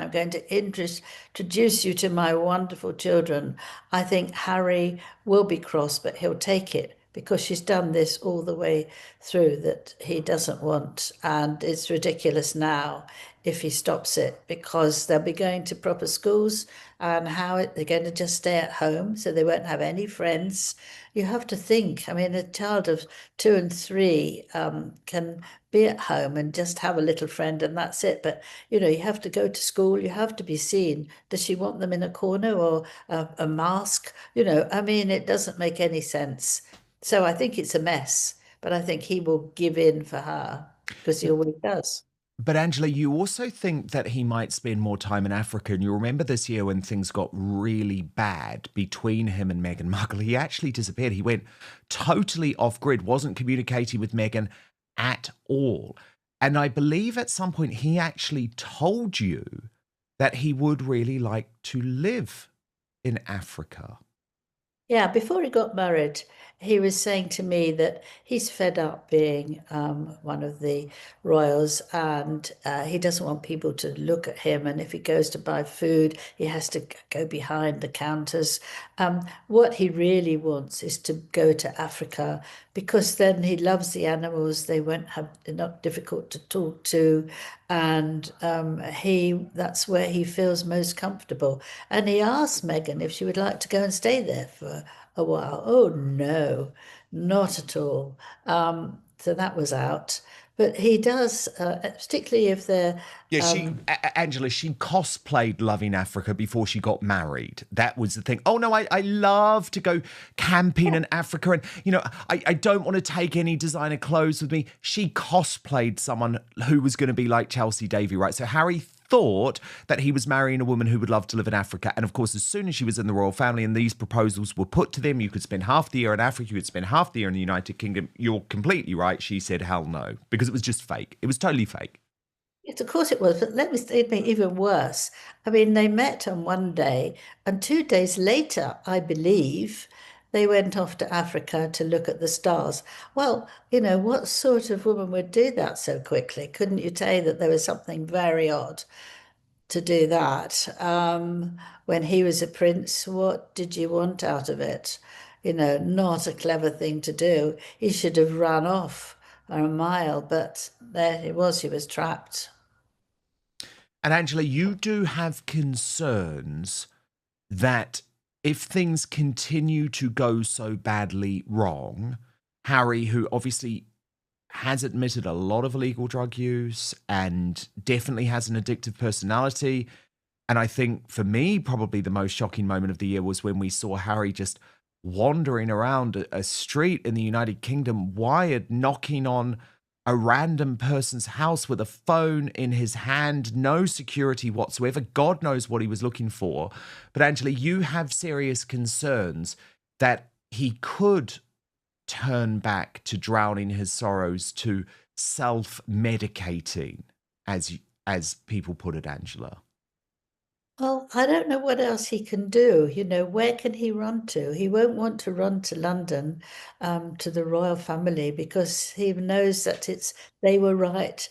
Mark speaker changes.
Speaker 1: I'm going to introduce you to my wonderful children. I think Harry will be cross, but he'll take it because she's done this all the way through that he doesn't want. And it's ridiculous now if he stops it because they'll be going to proper schools and they're going to just stay at home, so they won't have any friends. You have to think, I mean, a child of 2 and 3 can be at home and just have a little friend and that's it. But, you have to go to school, you have to be seen. Does she want them in a corner or a mask? I mean, it doesn't make any sense. So I think it's a mess, but I think he will give in for her because he always does.
Speaker 2: But Angela, you also think that he might spend more time in Africa. And you remember this year when things got really bad between him and Meghan Markle, he actually disappeared. He went totally off grid, wasn't communicating with Meghan at all. And I believe at some point he actually told you that he would really like to live in Africa.
Speaker 1: Yeah, before he got married, he was saying to me that he's fed up being one of the royals and he doesn't want people to look at him. And if he goes to buy food, he has to go behind the counters. What he really wants is to go to Africa because then he loves the animals. They're not difficult to talk to. And that's where he feels most comfortable. And he asked Meghan if she would like to go and stay there for a while. Oh, no, not at all. So that was out. But he does, particularly if they're,
Speaker 2: Yeah,
Speaker 1: um,
Speaker 2: Angela, she cosplayed Loving Africa before she got married. That was the thing. Oh, no, I love to go camping in Africa. And, I don't want to take any designer clothes with me. She cosplayed someone who was going to be like Chelsea Davy, right? So Harry thought that he was marrying a woman who would love to live in Africa. And of course, as soon as she was in the royal family and these proposals were put to them, you could spend half the year in Africa, you could spend half the year in the United Kingdom. You're completely right. She said, hell no, because it was just fake. It was totally fake.
Speaker 1: yes, of course it was, but let me say it even worse. I mean, they met on one day, and 2 days later, I believe, they went off to Africa to look at the stars. Well, what sort of woman would do that so quickly? Couldn't you tell that there was something very odd to do that? When he was a prince, what did you want out of it? Not a clever thing to do. He should have run off a mile, but there he was, he was trapped.
Speaker 2: And Angela, you do have concerns that if things continue to go so badly wrong, Harry, who obviously has admitted a lot of illegal drug use and definitely has an addictive personality. And I think for me, probably the most shocking moment of the year was when we saw Harry just wandering around a street in the United Kingdom, wired, knocking on a random person's house with a phone in his hand, no security whatsoever. God knows what he was looking for. But Angela, you have serious concerns that he could turn back to drowning his sorrows, to self-medicating, as people put it, Angela.
Speaker 1: Well, I don't know what else he can do. Where can he run to? He won't want to run to London, to the royal family because he knows that they were right